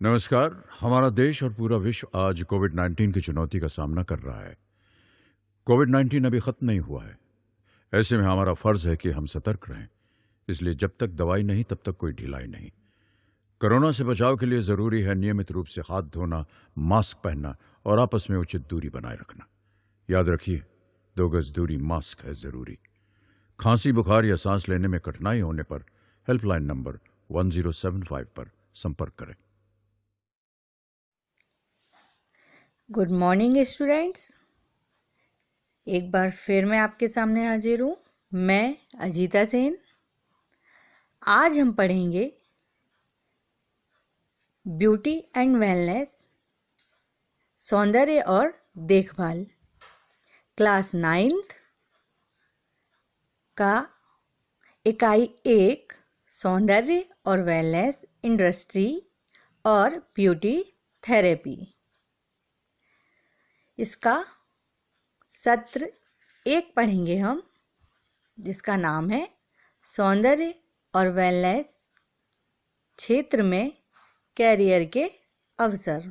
नमस्कार। हमारा देश और पूरा विश्व आज कोविड-19 की चुनौती का सामना कर रहा है। कोविड-19 अभी खत्म नहीं हुआ है। ऐसे में हमारा फर्ज है कि हम सतर्क रहें। इसलिए जब तक दवाई नहीं तब तक कोई ढिलाई नहीं। कोरोना से बचाव के लिए जरूरी है नियमित रूप से हाथ धोना, मास्क पहनना और आपस में उचित दूरी बनाए रखना। याद रखिए, 2 गज दूरी मास्क है जरूरी। खांसी, बुखार या सांस लेने में कठिनाई होने पर हेल्पलाइन नंबर 1075 पर संपर्क करें। Good morning students. एक बार फिर मैं आपके सामने हाजिर हूँ। मैं अजीता सेन। आज हम पढ़ेंगे ब्यूटी एंड वेलनेस, सौंदर्य और देखभाल, क्लास 9th का इकाई 1 सौंदर्य और वेलनेस इंडस्ट्री और ब्यूटी थेरेपी। इसका सत्र 1 पढ़ेंगे हम, जिसका नाम है सौंदर्य और वेलनेस क्षेत्र में कैरियर के अवसर।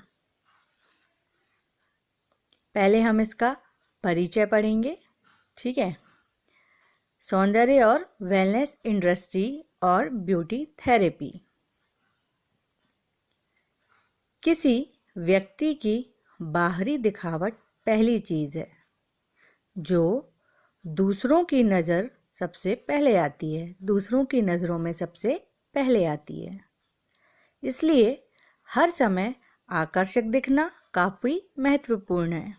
पहले हम इसका परिचय पढ़ेंगे, ठीक है। सौंदर्य और वेलनेस इंडस्ट्री और ब्यूटी थेरेपी किसी व्यक्ति की बाहरी दिखावट पहली चीज़ है जो दूसरों की नज़र सबसे पहले आती है, दूसरों की नज़रों में सबसे पहले आती है। इसलिए हर समय आकर्षक दिखना काफ़ी महत्वपूर्ण है।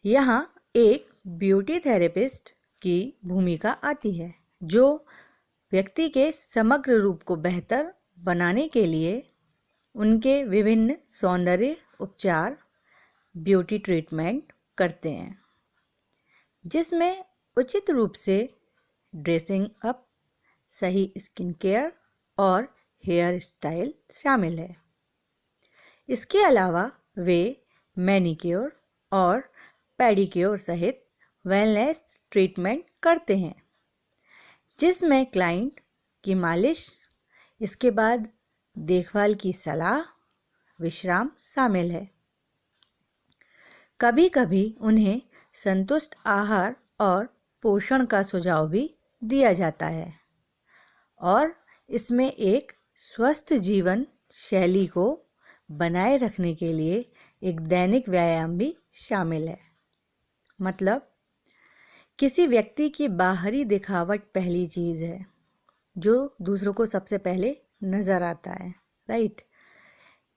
यहाँ एक ब्यूटी थेरेपिस्ट की भूमिका आती है जो व्यक्ति के समग्र रूप को बेहतर बनाने के लिए उनके विभिन्न सौंदर्य उपचार, ब्यूटी ट्रीटमेंट करते हैं, जिसमें उचित रूप से ड्रेसिंग अप, सही स्किन केयर और हेयर स्टाइल शामिल है। इसके अलावा वे मैनिक्योर और पेडिक्योर सहित वेलनेस ट्रीटमेंट करते हैं, जिसमें क्लाइंट की मालिश, इसके बाद देखभाल की सलाह, विश्राम शामिल है। कभी कभी उन्हें संतुष्ट आहार और पोषण का सुझाव भी दिया जाता है और इसमें एक स्वस्थ जीवन शैली को बनाए रखने के लिए एक दैनिक व्यायाम भी शामिल है। मतलब किसी व्यक्ति की बाहरी दिखावट पहली चीज़ है जो दूसरों को सबसे पहले नज़र आता है, राइट।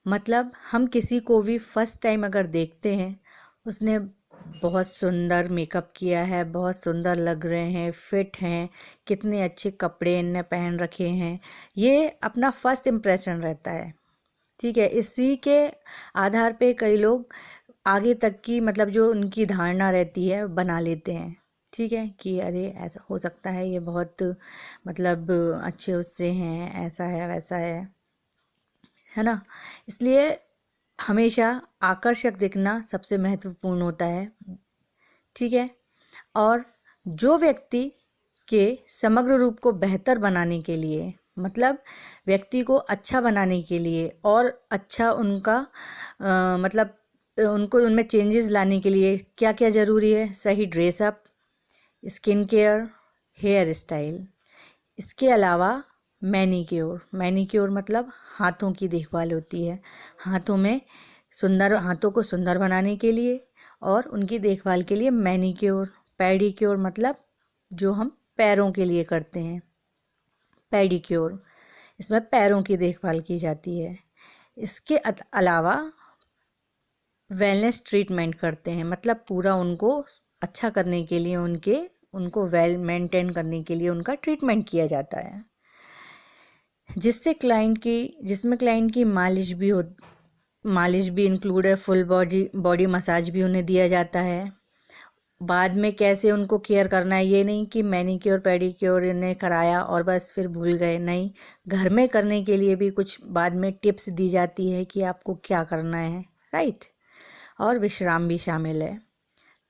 मतलब हम किसी को भी फर्स्ट टाइम अगर देखते हैं, उसने बहुत सुंदर मेकअप किया है, बहुत सुंदर लग रहे हैं, फिट हैं, कितने अच्छे कपड़े इनने पहन रखे हैं, ये अपना फर्स्ट इम्प्रेशन रहता है, ठीक है। इसी के आधार पे कई लोग आगे तक की मतलब जो उनकी धारणा रहती है बना लेते हैं, ठीक है, कि अरे ऐसा हो सकता है, ये बहुत मतलब अच्छे उससे हैं, ऐसा है वैसा है ना। इसलिए हमेशा आकर्षक दिखना सबसे महत्वपूर्ण होता है, ठीक है। और जो व्यक्ति के समग्र रूप को बेहतर बनाने के लिए, मतलब व्यक्ति को अच्छा बनाने के लिए और अच्छा उनका मतलब उनको उनमें चेंजेस लाने के लिए क्या क्या ज़रूरी है? सही dress up, skin care, hair style, इसके अलावा मैनिक्योर मतलब हाथों की देखभाल होती है। हाथों को सुंदर बनाने के लिए और उनकी देखभाल के लिए मैनिक्योर। पेडिक्योर मतलब जो हम पैरों के लिए करते हैं, पेडिक्योर, इसमें पैरों की देखभाल की जाती है। इसके अलावा वेलनेस ट्रीटमेंट करते हैं, मतलब पूरा उनको अच्छा करने के लिए उनको वेल मेंटेन करने के लिए उनका ट्रीटमेंट किया जाता है, जिसमें क्लाइंट की मालिश भी इंक्लूड है, फुल बॉडी मसाज भी उन्हें दिया जाता है। बाद में कैसे उनको केयर करना है, ये नहीं कि मैनिक्योर पेडिक्योर इन्हें कराया और बस फिर भूल गए, नहीं, घर में करने के लिए भी कुछ बाद में टिप्स दी जाती है कि आपको क्या करना है, राइट। और विश्राम भी शामिल है।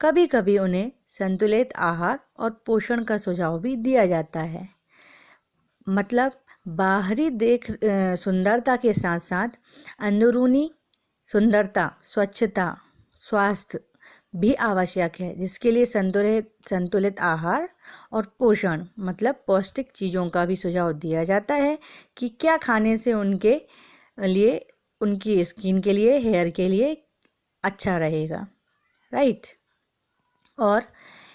कभी कभी उन्हें संतुलित आहार और पोषण का सुझाव भी दिया जाता है। मतलब बाहरी सुंदरता के साथ साथ अंदरूनी सुंदरता, स्वच्छता, स्वास्थ्य भी आवश्यक है, जिसके लिए संतुलित आहार और पोषण मतलब पौष्टिक चीज़ों का भी सुझाव दिया जाता है कि क्या खाने से उनके लिए, उनकी स्किन के लिए, हेयर के लिए अच्छा रहेगा, राइट। और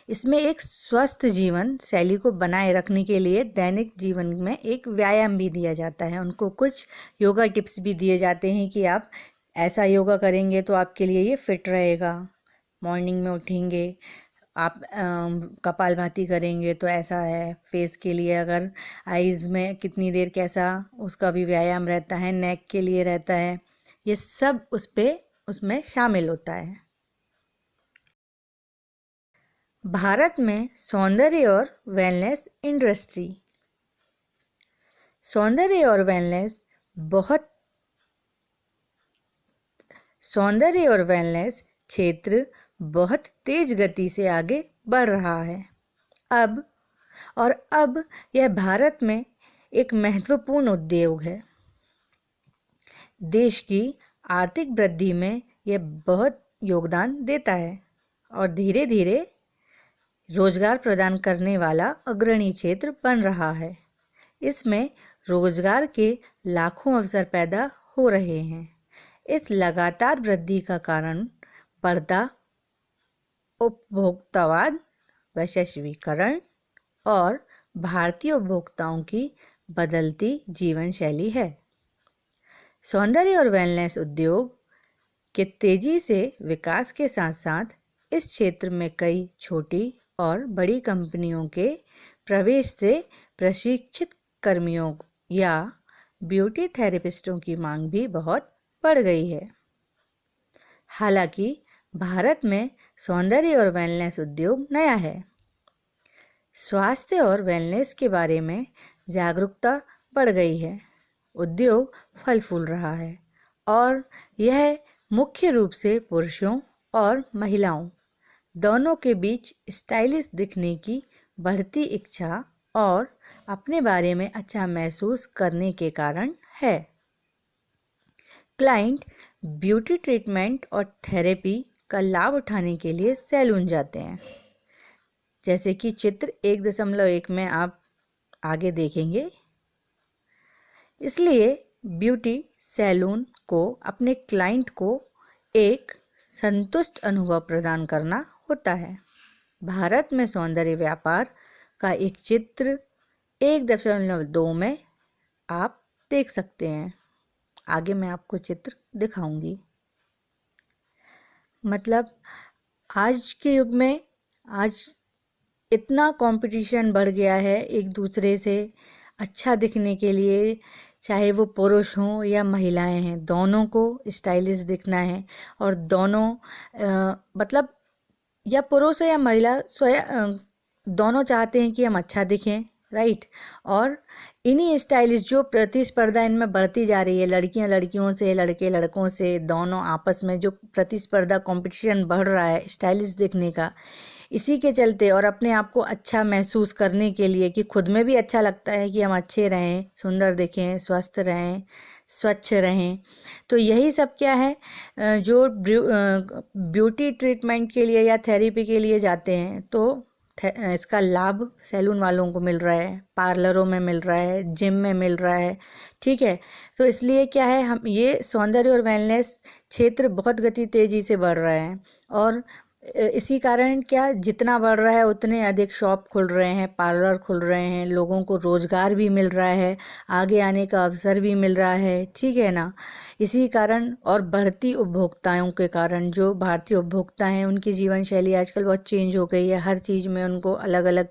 इसमें एक स्वस्थ जीवन शैली को बनाए रखने के लिए दैनिक जीवन में एक व्यायाम भी दिया जाता है। उनको कुछ योगा टिप्स भी दिए जाते हैं कि आप ऐसा योगा करेंगे तो आपके लिए ये फिट रहेगा। मॉर्निंग में उठेंगे, आप कपालभाति करेंगे तो ऐसा है। फेस के लिए अगर आइज़ में कितनी देर कैसा, उसका भी व्यायाम रहता है। नेक के लिए रहता है। ये सब उसमें शामिल होता है। भारत में सौंदर्य और वेलनेस इंडस्ट्री, सौंदर्य और वेलनेस क्षेत्र बहुत तेज गति से आगे बढ़ रहा है। अब यह भारत में एक महत्वपूर्ण उद्योग है। देश की आर्थिक वृद्धि में यह बहुत योगदान देता है और धीरे धीरे रोजगार प्रदान करने वाला अग्रणी क्षेत्र बन रहा है। इसमें रोजगार के लाखों अवसर पैदा हो रहे हैं। इस लगातार वृद्धि का कारण बढ़ता उपभोक्तावाद, वैश्वीकरण और भारतीय उपभोक्ताओं की बदलती जीवन शैली है। सौंदर्य और वेलनेस उद्योग के तेजी से विकास के साथ साथ इस क्षेत्र में कई छोटी और बड़ी कंपनियों के प्रवेश से प्रशिक्षित कर्मियों या ब्यूटी थेरेपिस्टों की मांग भी बहुत बढ़ गई है। हालांकि भारत में सौंदर्य और वेलनेस उद्योग नया है। स्वास्थ्य और वेलनेस के बारे में जागरूकता बढ़ गई है। उद्योग फल फूल रहा है और यह मुख्य रूप से पुरुषों और महिलाओं दोनों के बीच स्टाइलिश दिखने की बढ़ती इच्छा और अपने बारे में अच्छा महसूस करने के कारण है। क्लाइंट ब्यूटी ट्रीटमेंट और थेरेपी का लाभ उठाने के लिए सैलून जाते हैं, जैसे कि चित्र 1.1 में आप आगे देखेंगे। इसलिए ब्यूटी सैलून को अपने क्लाइंट को एक संतुष्ट अनुभव प्रदान करना होता है। भारत में सौंदर्य व्यापार का एक चित्र 1.2 में आप देख सकते हैं। आगे मैं आपको चित्र दिखाऊंगी। मतलब आज के युग में आज इतना कंपटीशन बढ़ गया है एक दूसरे से अच्छा दिखने के लिए, चाहे वो पुरुष हों या महिलाएं हैं, दोनों को स्टाइलिश दिखना है। और दोनों मतलब या पुरुष हो या महिला दोनों चाहते हैं कि हम अच्छा दिखें, राइट। और इन्हीं स्टाइलिश जो प्रतिस्पर्धा इनमें बढ़ती जा रही है, लड़कियां लड़कियों से, लड़के लड़कों से, दोनों आपस में जो प्रतिस्पर्धा कंपटीशन बढ़ रहा है स्टाइलिश दिखने का, इसी के चलते और अपने आप को अच्छा महसूस करने के लिए कि खुद में भी अच्छा लगता है कि हम अच्छे रहें, सुंदर दिखें, स्वस्थ रहें, स्वच्छ रहें, तो यही सब क्या है जो ब्यूटी ट्रीटमेंट के लिए या थेरेपी के लिए जाते हैं, तो इसका लाभ सैलून वालों को मिल रहा है, पार्लरों में मिल रहा है, जिम में मिल रहा है, ठीक है। तो इसलिए क्या है, हम ये सौंदर्य और वेलनेस क्षेत्र बहुत गति तेजी से बढ़ रहा है और इसी कारण क्या जितना बढ़ रहा है उतने अधिक शॉप खुल रहे हैं, पार्लर खुल रहे हैं, लोगों को रोज़गार भी मिल रहा है, आगे आने का अवसर भी मिल रहा है, ठीक है ना। इसी कारण और बढ़ती उपभोक्ताओं के कारण जो भारतीय उपभोक्ता हैं उनकी जीवन शैली आजकल बहुत चेंज हो गई है। हर चीज़ में उनको अलग अलग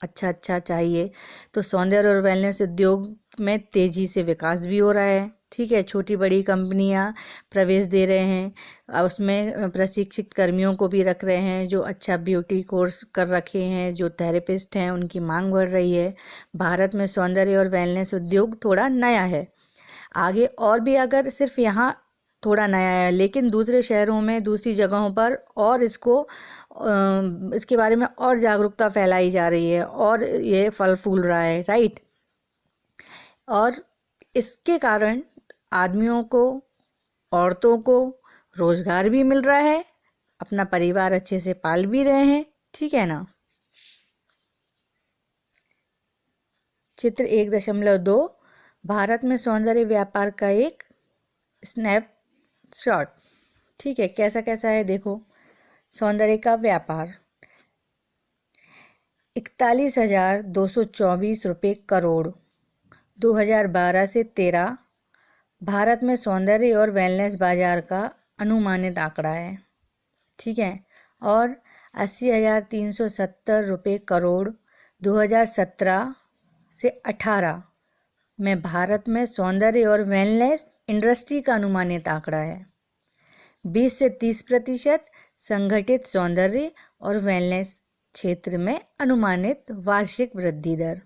अच्छा चाहिए, तो सौंदर्य और वेलनेस उद्योग में तेज़ी से विकास भी हो रहा है, ठीक है। छोटी बड़ी कंपनियां प्रवेश दे रहे हैं, उसमें प्रशिक्षित कर्मियों को भी रख रहे हैं जो अच्छा ब्यूटी कोर्स कर रखे हैं, जो थेरेपिस्ट हैं, उनकी मांग बढ़ रही है। भारत में सौंदर्य और वेलनेस उद्योग थोड़ा नया है। आगे और भी अगर सिर्फ यहाँ थोड़ा नया है, लेकिन दूसरे शहरों में, दूसरी जगहों पर और इसके बारे में और जागरूकता फैलाई जा रही है और ये फल फूल रहा है, राइट। और इसके कारण आदमियों को, औरतों को रोजगार भी मिल रहा है, अपना परिवार अच्छे से पाल भी रहे हैं। ठीक है ना। चित्र 1.2 भारत में सौंदर्य व्यापार का एक स्नैपशॉट। ठीक है, कैसा कैसा है देखो। सौंदर्य का व्यापार 41,224 रुपये करोड़ 2012 से 13 भारत में सौंदर्य और वेलनेस बाजार का अनुमानित आंकड़ा है। ठीक है। और 80,370 रुपये करोड़ 2017 से 18 में भारत में सौंदर्य और वेलनेस इंडस्ट्री का अनुमानित आंकड़ा है। 20 से 30% संगठित सौंदर्य और वेलनेस क्षेत्र में अनुमानित वार्षिक वृद्धि दर।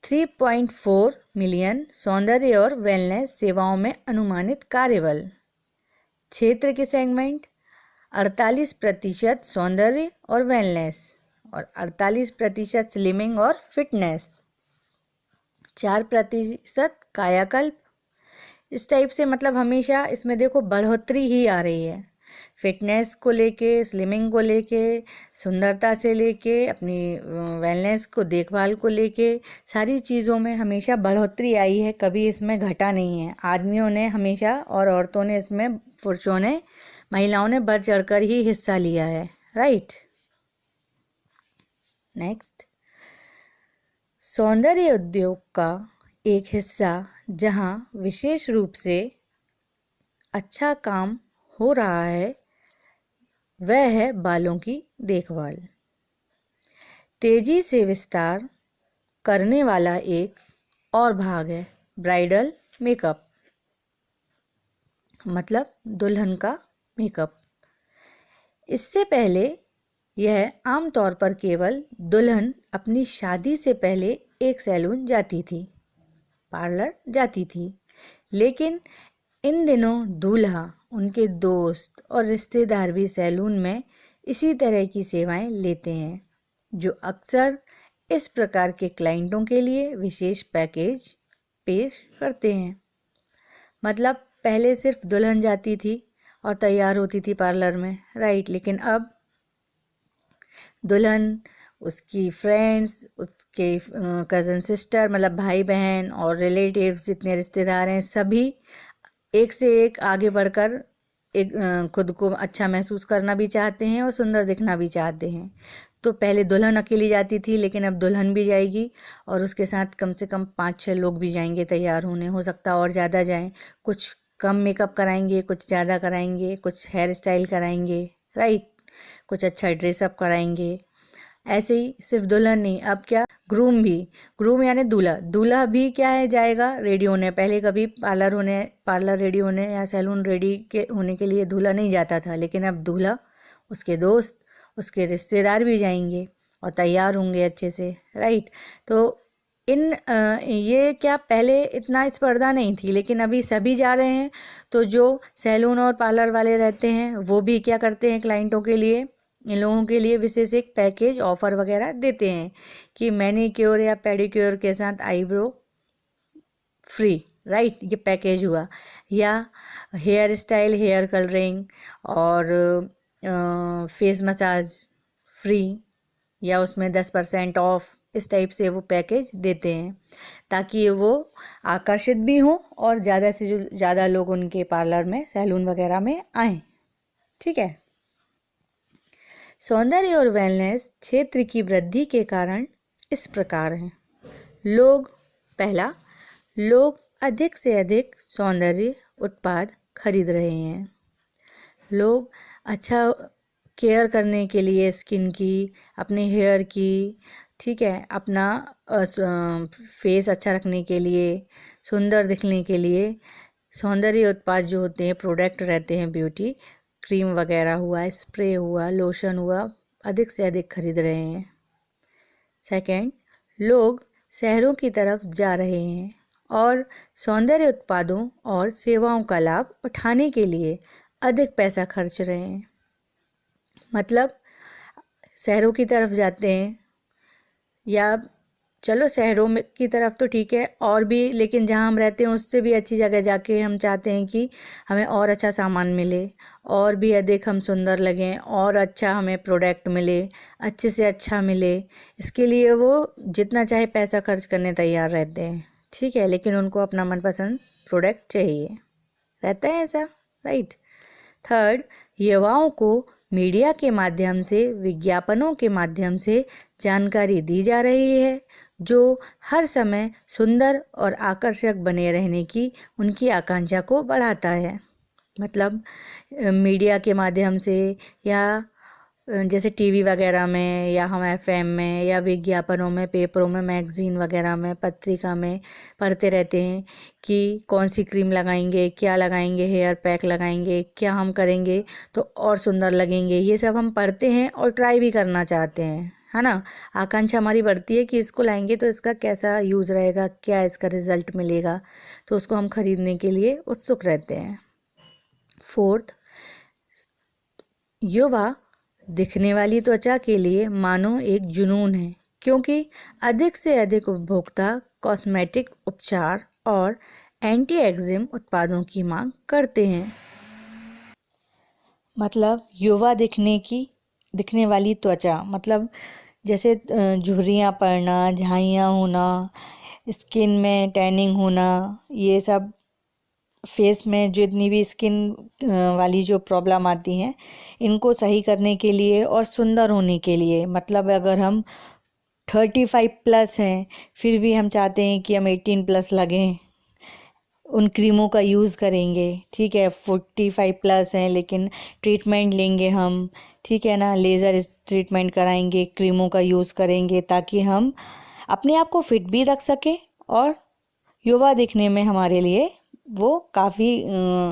3.4 मिलियन सौंदर्य और वेलनेस सेवाओं में अनुमानित कार्यबल। क्षेत्र के सेगमेंट 48% सौंदर्य और वेलनेस और 48% स्लिमिंग और फिटनेस, 4% कायाकल्प। इस टाइप से मतलब हमेशा इसमें देखो बढ़ोतरी ही आ रही है। फिटनेस को लेके, स्लिमिंग को लेके, सुंदरता से लेके, अपनी वेलनेस को, देखभाल को लेके, सारी चीज़ों में हमेशा बढ़ोतरी आई है, कभी इसमें घटा नहीं है। आदमियों ने हमेशा और औरतों ने इसमें, पुरुषों ने, महिलाओं ने बढ़ चढ़कर ही हिस्सा लिया है। राइट। नेक्स्ट, सौंदर्य उद्योग का एक हिस्सा जहां विशेष रूप से अच्छा काम हो रहा है वह है बालों की देखभाल। तेजी से विस्तार करने वाला एक और भाग है ब्राइडल मेकअप, मतलब दुल्हन का मेकअप। इससे पहले यह आमतौर पर केवल दुल्हन अपनी शादी से पहले एक सैलून जाती थी, पार्लर जाती थी, लेकिन इन दिनों दूल्हा, उनके दोस्त और रिश्तेदार भी सैलून में इसी तरह की सेवाएं लेते हैं, जो अक्सर इस प्रकार के क्लाइंटों के लिए विशेष पैकेज पेश करते हैं। मतलब पहले सिर्फ दुल्हन जाती थी और तैयार होती थी पार्लर में, राइट, लेकिन अब दुल्हन, उसकी फ्रेंड्स, उसके कज़न सिस्टर, मतलब भाई बहन और रिलेटिव्स, जितने रिश्तेदार हैं, सभी एक से एक आगे बढ़कर एक खुद को अच्छा महसूस करना भी चाहते हैं और सुंदर दिखना भी चाहते हैं। तो पहले दुल्हन अकेली जाती थी, लेकिन अब दुल्हन भी जाएगी और उसके साथ कम से कम 5-6 लोग भी जाएंगे तैयार होने, हो सकता और ज़्यादा जाएं। कुछ कम मेकअप कराएंगे, कुछ ज़्यादा कराएंगे, कुछ हेयर स्टाइल कराएंगे, राइट, कुछ अच्छा ड्रेसअप कराएंगे। ऐसे ही सिर्फ दुल्हन नहीं, अब क्या, ग्रूम भी, ग्रूम यानी दूल्हा, दूल्हा भी क्या है, जाएगा रेडी होने। पहले कभी पार्लर रेडी होने या सैलून रेडी के होने के लिए दूल्हा नहीं जाता था, लेकिन अब दूल्हा, उसके दोस्त, उसके रिश्तेदार भी जाएंगे और तैयार होंगे अच्छे से, राइट। तो ये क्या, पहले इतना स्पर्धा नहीं थी, लेकिन अभी सभी जा रहे हैं। तो जो सैलून और पार्लर वाले रहते हैं वो भी क्या करते हैं, क्लाइंटों के लिए, इन लोगों के लिए विशेष एक पैकेज ऑफर वगैरह देते हैं कि मैनीक्योर या पेडिक्योर के साथ आईब्रो फ्री, राइट, ये पैकेज हुआ। या हेयर स्टाइल, हेयर कलरिंग और फेस मसाज फ्री, या उसमें 10% ऑफ, इस टाइप से वो पैकेज देते हैं ताकि वो आकर्षित भी हों और ज़्यादा से ज़्यादा लोग उनके पार्लर में, सैलून वगैरह में आएँ। ठीक है। सौंदर्य और वेलनेस क्षेत्र की वृद्धि के कारण इस प्रकार हैं। पहला, लोग अधिक से अधिक सौंदर्य उत्पाद खरीद रहे हैं। लोग अच्छा केयर करने के लिए स्किन की, अपने हेयर की, ठीक है, अपना फेस अच्छा रखने के लिए, सुंदर दिखने के लिए सौंदर्य उत्पाद जो होते हैं, प्रोडक्ट रहते हैं, ब्यूटी क्रीम वगैरह हुआ, स्प्रे हुआ, लोशन हुआ, अधिक से अधिक खरीद रहे हैं। सेकंड, लोग शहरों की तरफ जा रहे हैं और सौंदर्य उत्पादों और सेवाओं का लाभ उठाने के लिए अधिक पैसा खर्च रहे हैं। मतलब शहरों की तरफ जाते हैं या चलो शहरों में की तरफ तो ठीक है, और भी, लेकिन जहाँ हम रहते हैं उससे भी अच्छी जगह जाके हम चाहते हैं कि हमें और अच्छा सामान मिले, और भी अधिक हम सुंदर लगें, और अच्छा हमें प्रोडक्ट मिले, अच्छे से अच्छा मिले। इसके लिए वो जितना चाहे पैसा खर्च करने तैयार रहते हैं, ठीक है, लेकिन उनको अपना मनपसंद प्रोडक्ट चाहिए, रहता है ऐसा, राइट। थर्ड, युवाओं को मीडिया के माध्यम से, विज्ञापनों के माध्यम से जानकारी दी जा रही है, जो हर समय सुंदर और आकर्षक बने रहने की उनकी आकांक्षा को बढ़ाता है। मतलब मीडिया के माध्यम से, या जैसे टीवी वगैरह में, या हम एफएम में, या विज्ञापनों में, पेपरों में, मैगजीन वगैरह में, पत्रिका में पढ़ते रहते हैं कि कौन सी क्रीम लगाएंगे, क्या लगाएंगे, हेयर पैक लगाएंगे, क्या हम करेंगे तो और सुंदर लगेंगे। ये सब हम पढ़ते हैं और ट्राई भी करना चाहते हैं, है ना। आकांक्षा हमारी बढ़ती है कि इसको लाएंगे तो इसका कैसा यूज़ रहेगा, क्या इसका रिजल्ट मिलेगा, तो उसको हम खरीदने के लिए उत्सुक रहते हैं। फोर्थ, युवा दिखने वाली त्वचा के लिए मानो एक जुनून है, क्योंकि अधिक से अधिक उपभोक्ता कॉस्मेटिक उपचार और एंटी एक्जिम उत्पादों की मांग करते हैं। मतलब युवा दिखने वाली त्वचा, मतलब जैसे झुर्रियाँ पड़ना, झाइयाँ होना, स्किन में टैनिंग होना, ये सब फेस में जितनी भी स्किन वाली जो प्रॉब्लम आती हैं, इनको सही करने के लिए और सुंदर होने के लिए, मतलब अगर हम 35 प्लस हैं फिर भी हम चाहते हैं कि हम 18 प्लस लगें, उन क्रीमों का यूज़ करेंगे, ठीक है। 45 प्लस हैं लेकिन ट्रीटमेंट लेंगे हम, ठीक है ना, लेज़र ट्रीटमेंट कराएंगे, क्रीमों का यूज़ करेंगे, ताकि हम अपने आप को फिट भी रख सकें और युवा दिखने में हमारे लिए वो काफ़ी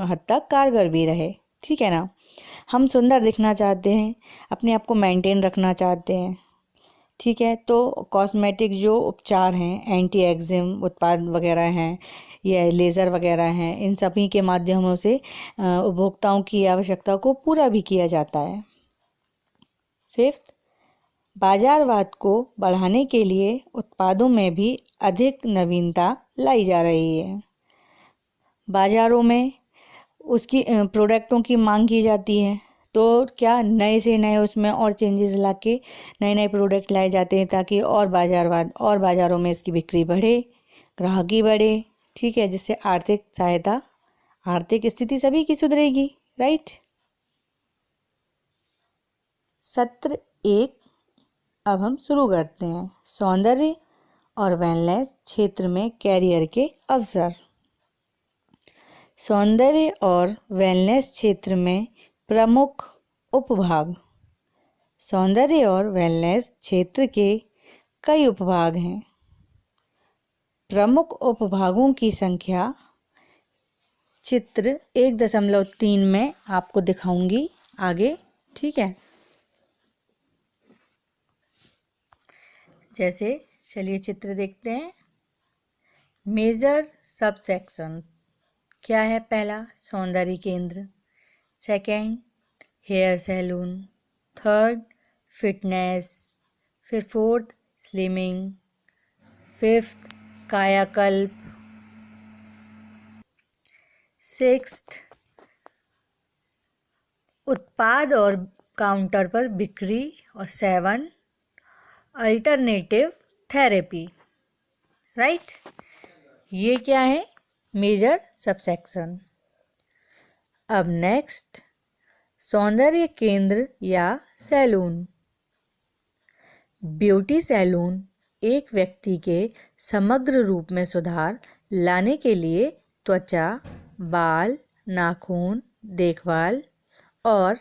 हद तक कारगर भी रहे, ठीक है ना। हम सुंदर दिखना चाहते हैं, अपने आप को मेंटेन रखना चाहते हैं, ठीक है। तो कॉस्मेटिक जो उपचार हैं, एंटी एक्जिम उत्पाद वगैरह हैं, या लेज़र वगैरह हैं, इन सभी के माध्यमों से उपभोक्ताओं की आवश्यकता को पूरा भी किया जाता है। फिफ्थ, बाजारवाद को बढ़ाने के लिए उत्पादों में भी अधिक नवीनता लाई जा रही है। बाज़ारों में उसकी प्रोडक्टों की मांग की जाती है, तो क्या नए से नए उसमें और चेंजेस ला के नए नए प्रोडक्ट लाए जाते हैं, ताकि और बाज़ारों में इसकी बिक्री बढ़े, ग्राहकी बढ़े, ठीक है, जिससे आर्थिक स्थिति सभी की सुधरेगी, राइट। सत्र 1 अब हम शुरू करते हैं। सौंदर्य और वेलनेस क्षेत्र में कैरियर के अवसर। सौंदर्य और वेलनेस क्षेत्र में प्रमुख उपभाग। सौंदर्य और वेलनेस क्षेत्र के कई उपभाग हैं। प्रमुख उपभागों की संख्या चित्र 1.3 में आपको दिखाऊंगी आगे, ठीक है। जैसे चलिए चित्र देखते हैं। मेजर सब सेक्शन क्या है? पहला, सौंदर्य केंद्र। Second, hair salon. Third, fitness. फिर फोर्थ, स्लिमिंग। फिफ्थ, कायाकल्प। सिक्स्थ, उत्पाद और काउंटर पर बिक्री। और 7, अल्टरनेटिव थेरेपी, राइट। ये क्या है? Major subsection. अब नेक्स्ट, सौंदर्य केंद्र या सैलून। ब्यूटी सैलून एक व्यक्ति के समग्र रूप में सुधार लाने के लिए त्वचा, बाल, नाखून देखभाल और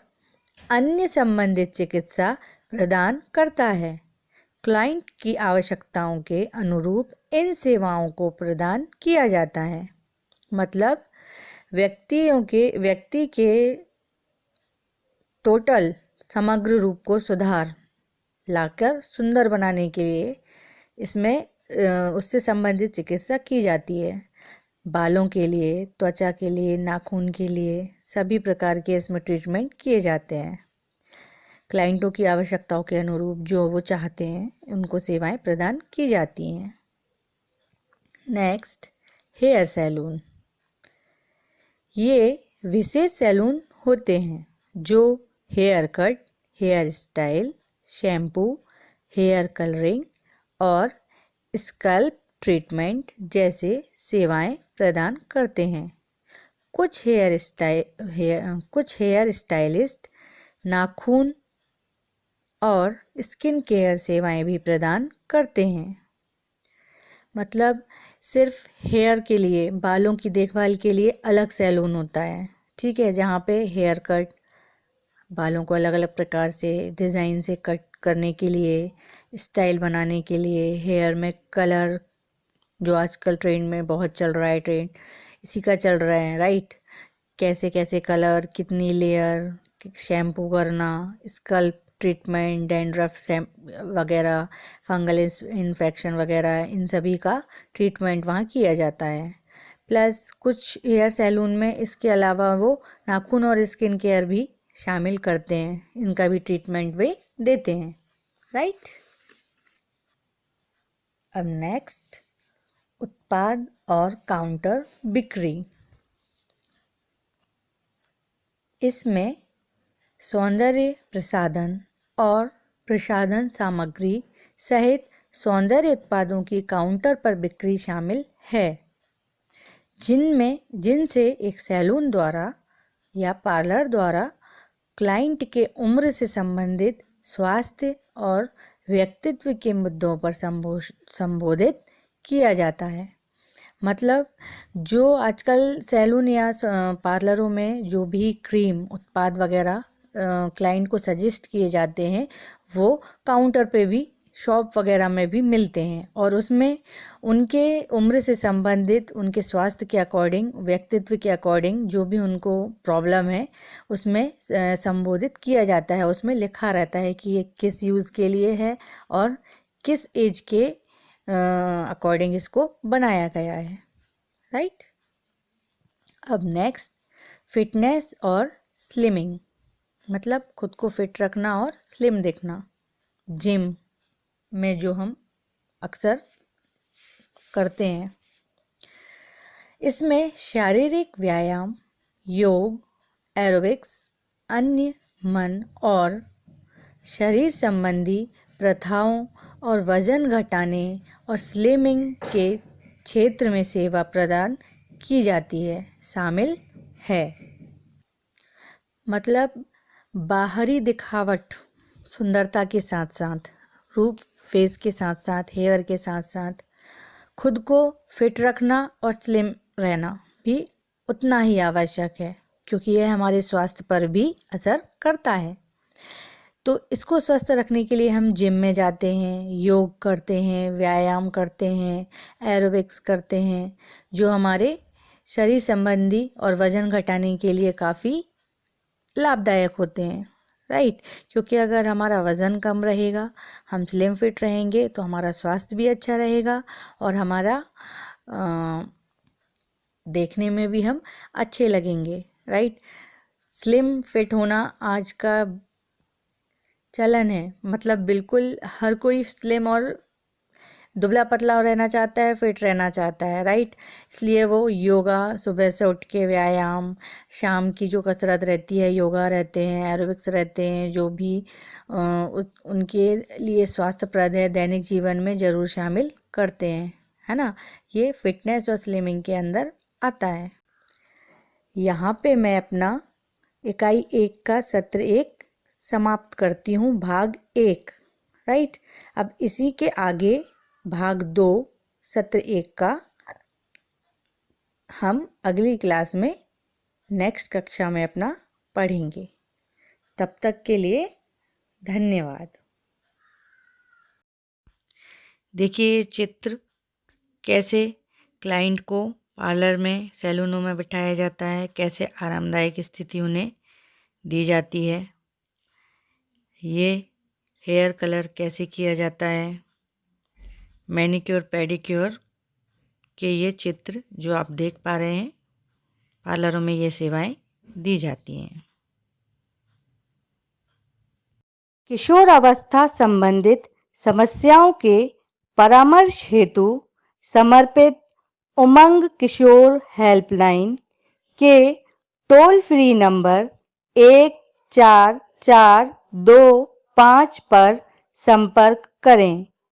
अन्य संबंधित चिकित्सा प्रदान करता है। क्लाइंट की आवश्यकताओं के अनुरूप इन सेवाओं को प्रदान किया जाता है। मतलब व्यक्ति के टोटल समग्र रूप को सुधार लाकर सुंदर बनाने के लिए इसमें उससे संबंधित चिकित्सा की जाती है। बालों के लिए, त्वचा के लिए, नाखून के लिए, सभी प्रकार के इसमें ट्रीटमेंट किए जाते हैं। क्लाइंटों की आवश्यकताओं के अनुरूप जो वो चाहते हैं उनको सेवाएं प्रदान की जाती हैं। Next, hair salon. ये विशेष सैलून होते हैं जो hair cut, hair style, shampoo, hair colouring और स्कल्प ट्रीटमेंट जैसे सेवाएं प्रदान करते हैं। कुछ हेयर स्टाइलिस्ट नाखून और स्किन केयर सेवाएं भी प्रदान करते हैं। मतलब सिर्फ हेयर के लिए, बालों की देखभाल के लिए अलग सैलून होता है, ठीक है, जहाँ पे हेयर कट, बालों को अलग अलग प्रकार से डिज़ाइन से कट करने के लिए, स्टाइल बनाने के लिए, हेयर में कलर जो आजकल ट्रेंड में बहुत चल रहा है, ट्रेंड इसी का चल रहा है, राइट। कैसे कैसे कलर, कितनी लेयर, शैम्पू करना, स्कल्प ट्रीटमेंट, डैंड्रफ वगैरह, फंगल इन्फेक्शन वगैरह, इन सभी का ट्रीटमेंट वहाँ किया जाता है। प्लस कुछ हेयर सैलून में इसके अलावा वो नाखून और स्किन केयर भी शामिल करते हैं, इनका भी ट्रीटमेंट वे देते हैं, राइट। अब नेक्स्ट, उत्पाद और काउंटर बिक्री। इसमें सौंदर्य प्रसाधन और प्रसाधन सामग्री सहित सौंदर्य उत्पादों की काउंटर पर बिक्री शामिल है, जिनसे एक सैलून द्वारा या पार्लर द्वारा क्लाइंट के उम्र से संबंधित स्वास्थ्य और व्यक्तित्व के मुद्दों पर संबोधित किया जाता है। मतलब जो आजकल सैलून या पार्लरों में जो भी क्रीम उत्पाद वगैरह क्लाइंट को सजेस्ट किए जाते हैं वो काउंटर पे भी, शॉप वगैरह में भी मिलते हैं, और उसमें उनके उम्र से संबंधित, उनके स्वास्थ्य के अकॉर्डिंग, व्यक्तित्व के अकॉर्डिंग जो भी उनको प्रॉब्लम है उसमें संबोधित किया जाता है। उसमें लिखा रहता है कि ये किस यूज़ के लिए है और किस एज के अकॉर्डिंग इसको बनाया गया है, राइट। अब नेक्स्ट, फिटनेस और स्लिमिंग। मतलब खुद को फिट रखना और स्लिम दिखना, जिम में जो हम अक्सर करते हैं। इसमें शारीरिक व्यायाम, योग, एरोबिक्स, अन्य मन और शरीर संबंधी प्रथाओं और वजन घटाने और स्लिमिंग के क्षेत्र में सेवा प्रदान की जाती है, शामिल है। मतलब बाहरी दिखावट, सुंदरता के साथ साथ, रूप फेस के साथ साथ, हेयर के साथ साथ खुद को फिट रखना और स्लिम रहना भी उतना ही आवश्यक है, क्योंकि यह हमारे स्वास्थ्य पर भी असर करता है। तो इसको स्वस्थ रखने के लिए हम जिम में जाते हैं, योग करते हैं, व्यायाम करते हैं, एरोबिक्स करते हैं, जो हमारे शरीर संबंधी और वजन घटाने के लिए काफ़ी लाभदायक होते हैं, राइट। क्योंकि अगर हमारा वज़न कम रहेगा, हम स्लिम फिट रहेंगे, तो हमारा स्वास्थ्य भी अच्छा रहेगा और हमारा देखने में भी हम अच्छे लगेंगे, राइट। स्लिम फिट होना आज का चलन है, मतलब बिल्कुल हर कोई स्लिम और दुबला पतला रहना चाहता है, फिट रहना चाहता है, राइट। इसलिए वो योगा, सुबह से उठ के व्यायाम, शाम की जो कसरत रहती है, योगा रहते हैं, एरोबिक्स रहते हैं, जो भी उनके लिए स्वास्थ्यप्रद है, दैनिक जीवन में ज़रूर शामिल करते हैं, है ना। ये फिटनेस और स्लिमिंग के अंदर आता है। यहाँ पे मैं अपना इकाई 1 का सत्र 1 समाप्त करती हूँ, भाग 1, राइट। अब इसी के आगे भाग 2 सत्र 1 का हम अगली क्लास में, नेक्स्ट कक्षा में अपना पढ़ेंगे। तब तक के लिए धन्यवाद। देखिए चित्र कैसे क्लाइंट को पार्लर में, सैलूनों में बिठाया जाता है, कैसे आरामदायक स्थिति उन्हें दी जाती है। ये हेयर कलर कैसे किया जाता है, मैनिक्योर पेडिक्योर के ये चित्र जो आप देख पा रहे हैं, पार्लरों में ये सेवाएं दी जाती हैं। किशोरावस्था संबंधित समस्याओं के परामर्श हेतु समर्पित उमंग किशोर हेल्पलाइन के टोल फ्री नंबर 144225 पर संपर्क करें।